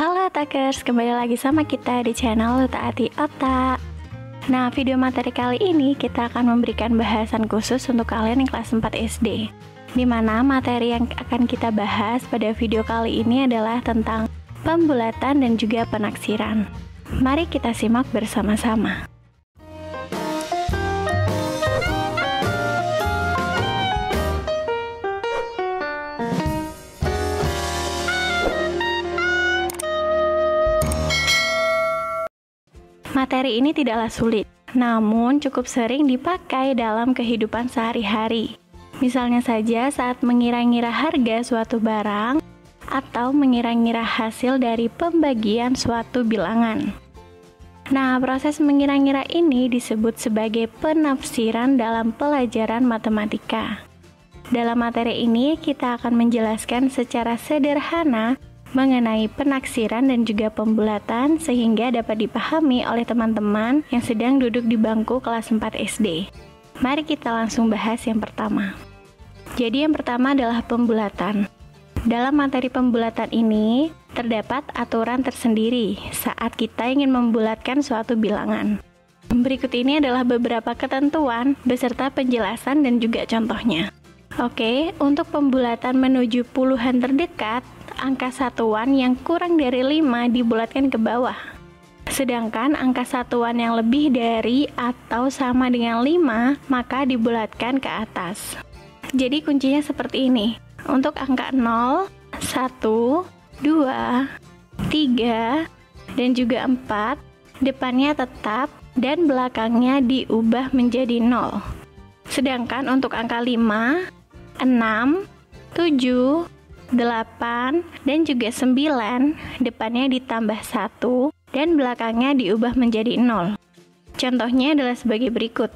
Halo Atakers, kembali lagi sama kita di channel Taati Otak. Nah, video materi kali ini kita akan memberikan bahasan khusus untuk kalian yang kelas 4 SD, dimana materi yang akan kita bahas pada video kali ini adalah tentang pembulatan dan juga penaksiran. Mari kita simak bersama-sama. Materi ini tidaklah sulit, namun cukup sering dipakai dalam kehidupan sehari-hari. Misalnya saja saat mengira-ngira harga suatu barang atau mengira-ngira hasil dari pembagian suatu bilangan. Nah, proses mengira-ngira ini disebut sebagai penafsiran dalam pelajaran matematika. Dalam materi ini kita akan menjelaskan secara sederhana mengenai penaksiran dan juga pembulatan sehingga dapat dipahami oleh teman-teman yang sedang duduk di bangku kelas 4 SD. Mari kita langsung bahas yang pertama. Jadi yang pertama adalah pembulatan. Dalam materi pembulatan ini terdapat aturan tersendiri saat kita ingin membulatkan suatu bilangan. Berikut ini adalah beberapa ketentuan beserta penjelasan dan juga contohnya. Oke, untuk pembulatan menuju puluhan terdekat, angka satuan yang kurang dari 5 dibulatkan ke bawah. Sedangkan angka satuan yang lebih dari atau sama dengan 5 maka dibulatkan ke atas. Jadi kuncinya seperti ini. Untuk angka 0, 1, 2, 3, dan juga 4, depannya tetap dan belakangnya diubah menjadi 0. Sedangkan untuk angka 5, 6, 7, 8, dan juga 9, depannya ditambah 1 dan belakangnya diubah menjadi 0. Contohnya adalah sebagai berikut.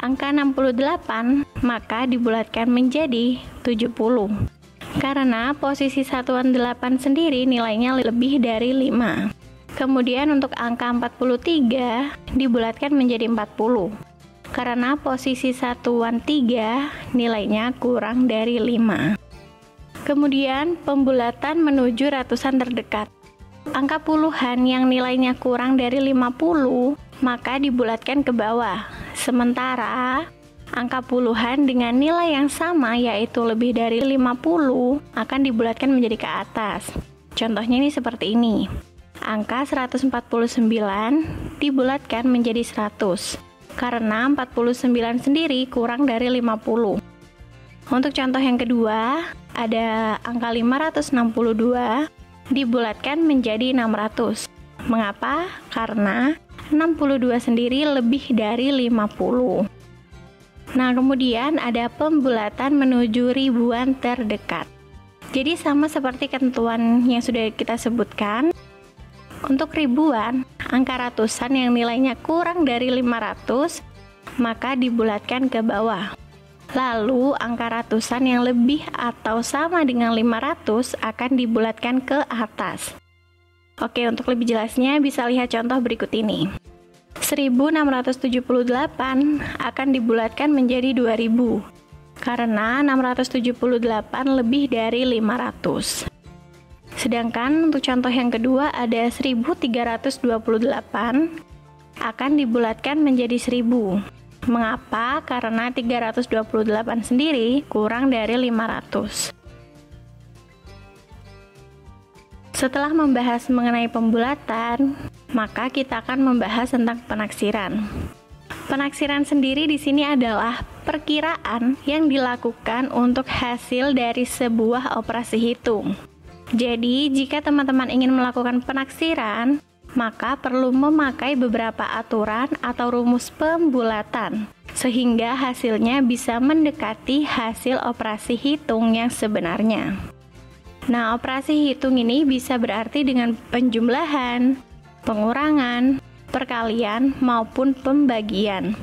Angka 68 maka dibulatkan menjadi 70. Karena posisi satuan 8 sendiri nilainya lebih dari 5. Kemudian untuk angka 43 dibulatkan menjadi 40. Karena posisi satuan 3 nilainya kurang dari 5. Kemudian pembulatan menuju ratusan terdekat. Angka puluhan yang nilainya kurang dari 50 maka dibulatkan ke bawah. Sementara angka puluhan dengan nilai yang sama yaitu lebih dari 50 akan dibulatkan menjadi ke atas. Contohnya ini seperti ini. Angka 149 dibulatkan menjadi 100 karena 49 sendiri kurang dari 50. Untuk contoh yang kedua, ada angka 562 dibulatkan menjadi 600. Mengapa? Karena 62 sendiri lebih dari 50. Nah, kemudian ada pembulatan menuju ribuan terdekat. Jadi sama seperti ketentuan yang sudah kita sebutkan. Untuk ribuan, angka ratusan yang nilainya kurang dari 500 maka dibulatkan ke bawah. Lalu angka ratusan yang lebih atau sama dengan 500 akan dibulatkan ke atas. Oke, untuk lebih jelasnya bisa lihat contoh berikut ini. 1678 akan dibulatkan menjadi 2000 karena 678 lebih dari 500. Sedangkan untuk contoh yang kedua ada 1328 akan dibulatkan menjadi 1000. Mengapa? Karena 328 sendiri kurang dari 500. Setelah membahas mengenai pembulatan, maka kita akan membahas tentang penaksiran. Penaksiran sendiri di sini adalah perkiraan yang dilakukan untuk hasil dari sebuah operasi hitung. Jadi, jika teman-teman ingin melakukan penaksiran, maka perlu memakai beberapa aturan atau rumus pembulatan, sehingga hasilnya bisa mendekati hasil operasi hitung yang sebenarnya. Nah, operasi hitung ini bisa berarti dengan penjumlahan, pengurangan, perkalian, maupun pembagian.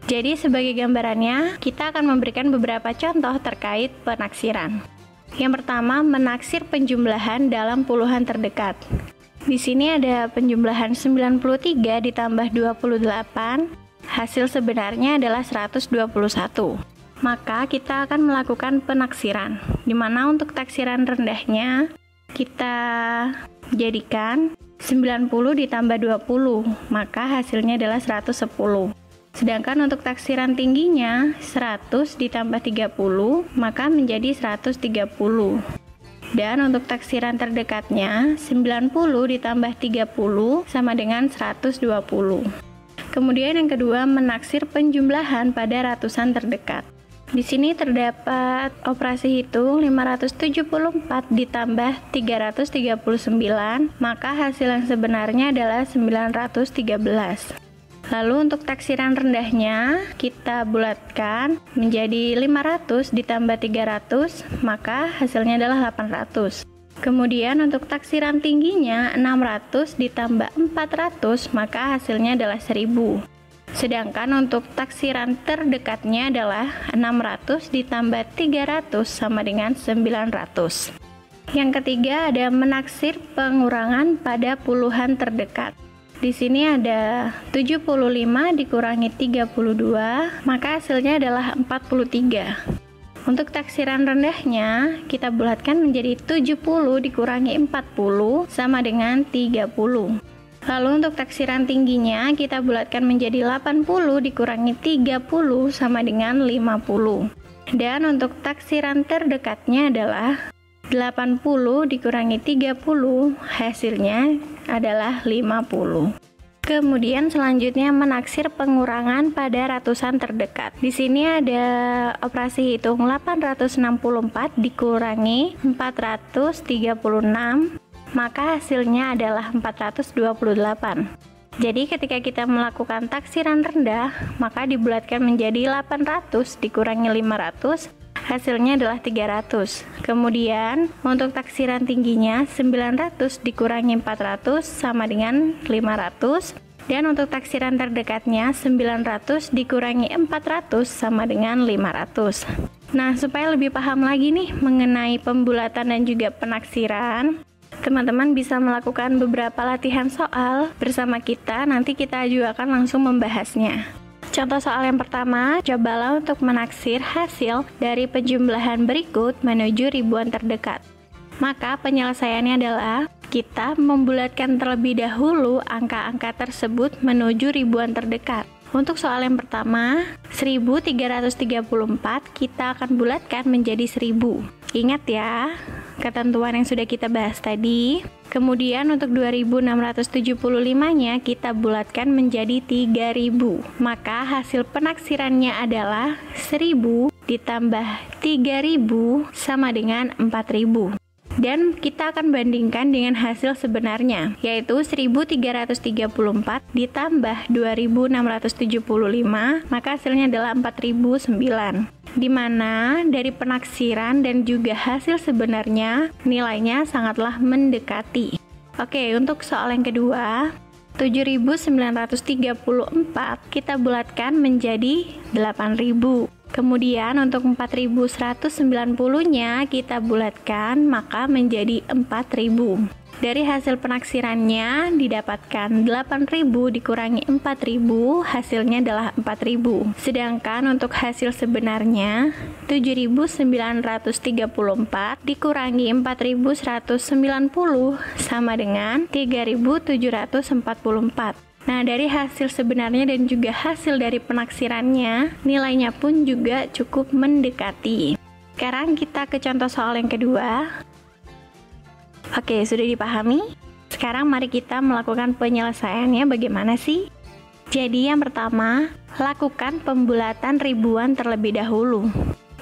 Jadi, sebagai gambarannya, kita akan memberikan beberapa contoh terkait penaksiran. Yang pertama, menaksir penjumlahan dalam puluhan terdekat. Di sini ada penjumlahan 93 ditambah 28, hasil sebenarnya adalah 121. Maka kita akan melakukan penaksiran, di mana untuk taksiran rendahnya kita Jadikan 90 ditambah 20, maka hasilnya adalah 110. Sedangkan untuk taksiran tingginya 100 ditambah 30, maka menjadi 130. Dan untuk taksiran terdekatnya 90 ditambah 30 sama dengan 120. Kemudian yang kedua, menaksir penjumlahan pada ratusan terdekat. Di sini terdapat operasi hitung 574 ditambah 339, maka hasil yang sebenarnya adalah 913. Lalu untuk taksiran rendahnya kita bulatkan menjadi 500 ditambah 300, maka hasilnya adalah 800. Kemudian untuk taksiran tingginya 600 ditambah 400, maka hasilnya adalah 1000. Sedangkan untuk taksiran terdekatnya adalah 600 ditambah 300 sama dengan 900. Yang ketiga ada menaksir pengurangan pada puluhan terdekat. Di sini ada 75 dikurangi 32, maka hasilnya adalah 43. Untuk taksiran rendahnya kita bulatkan menjadi 70 dikurangi 40 sama dengan 30. Lalu untuk taksiran tingginya kita bulatkan menjadi 80 dikurangi 30 sama dengan 50. Dan untuk taksiran terdekatnya adalah 80 dikurangi 30, hasilnya adalah 50. Kemudian selanjutnya menaksir pengurangan pada ratusan terdekat. Di sini ada operasi hitung 864 dikurangi 436, maka hasilnya adalah 428. Jadi ketika kita melakukan taksiran rendah, maka dibulatkan menjadi 800 dikurangi 500, hasilnya adalah 300. Kemudian untuk taksiran tingginya 900 dikurangi 400 sama dengan 500. Dan untuk taksiran terdekatnya 900 dikurangi 400 sama dengan 500. Nah, supaya lebih paham lagi nih mengenai pembulatan dan juga penaksiran, teman-teman bisa melakukan beberapa latihan soal bersama kita, nanti kita juga akan langsung membahasnya. Contoh soal yang pertama, cobalah untuk menaksir hasil dari penjumlahan berikut menuju ribuan terdekat. Maka penyelesaiannya adalah kita membulatkan terlebih dahulu angka-angka tersebut menuju ribuan terdekat. Untuk soal yang pertama, 1334 kita akan bulatkan menjadi 1000. Ingat ya, ketentuan yang sudah kita bahas tadi. Kemudian untuk 2675-nya kita bulatkan menjadi 3000. Maka hasil penaksirannya adalah 1000 ditambah 3000 sama dengan 4000. Dan kita akan bandingkan dengan hasil sebenarnya, yaitu 1334 ditambah 2675, maka hasilnya adalah 4009. Di mana dari penaksiran dan juga hasil sebenarnya nilainya sangatlah mendekati. Oke, untuk soal yang kedua, 7934 kita bulatkan menjadi 8000. Kemudian untuk 4190-nya kita bulatkan maka menjadi 4000. Dari hasil penaksirannya didapatkan 8000 dikurangi 4000, hasilnya adalah 4000. Sedangkan untuk hasil sebenarnya 7934 dikurangi 4190 sama dengan 3744. Nah, dari hasil sebenarnya dan juga hasil dari penaksirannya, nilainya pun juga cukup mendekati. Sekarang kita ke contoh soal yang kedua. Oke, sudah dipahami? Sekarang mari kita melakukan penyelesaiannya bagaimana sih? Jadi yang pertama, lakukan pembulatan ribuan terlebih dahulu.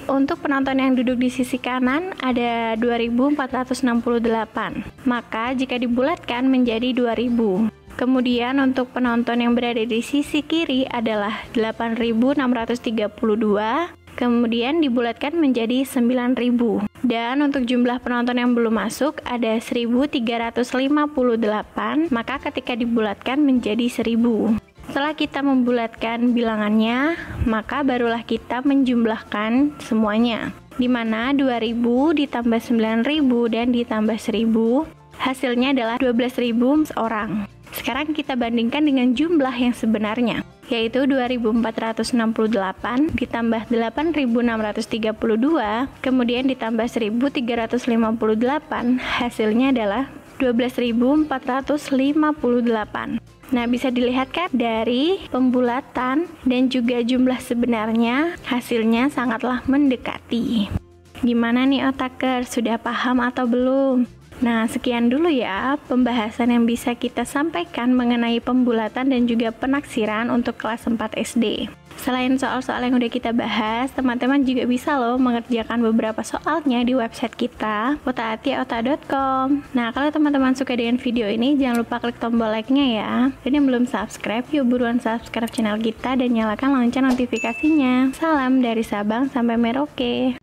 Untuk penonton yang duduk di sisi kanan ada 2468, maka jika dibulatkan menjadi 2000. Kemudian untuk penonton yang berada di sisi kiri adalah 8632, kemudian dibulatkan menjadi 9000. Dan untuk jumlah penonton yang belum masuk ada 1358, maka ketika dibulatkan menjadi 1000. Setelah kita membulatkan bilangannya, maka barulah kita menjumlahkan semuanya. Di mana 2000 ditambah 9000 dan ditambah 1000, hasilnya adalah 12.000 orang. Sekarang kita bandingkan dengan jumlah yang sebenarnya, yaitu 2468 ditambah 8632, kemudian ditambah 1358, hasilnya adalah 12.458. Nah, bisa dilihat kan dari pembulatan dan juga jumlah sebenarnya hasilnya sangatlah mendekati. Gimana nih otaker, sudah paham atau belum? Nah, sekian dulu ya pembahasan yang bisa kita sampaikan mengenai pembulatan dan juga penaksiran untuk kelas 4 SD. Selain soal-soal yang udah kita bahas, teman-teman juga bisa loh mengerjakan beberapa soalnya di website kita, otaatiota.com. Nah, kalau teman-teman suka dengan video ini, jangan lupa klik tombol like-nya ya. Dan yang belum subscribe, yuk buruan subscribe channel kita dan nyalakan lonceng notifikasinya. Salam dari Sabang sampai Merauke.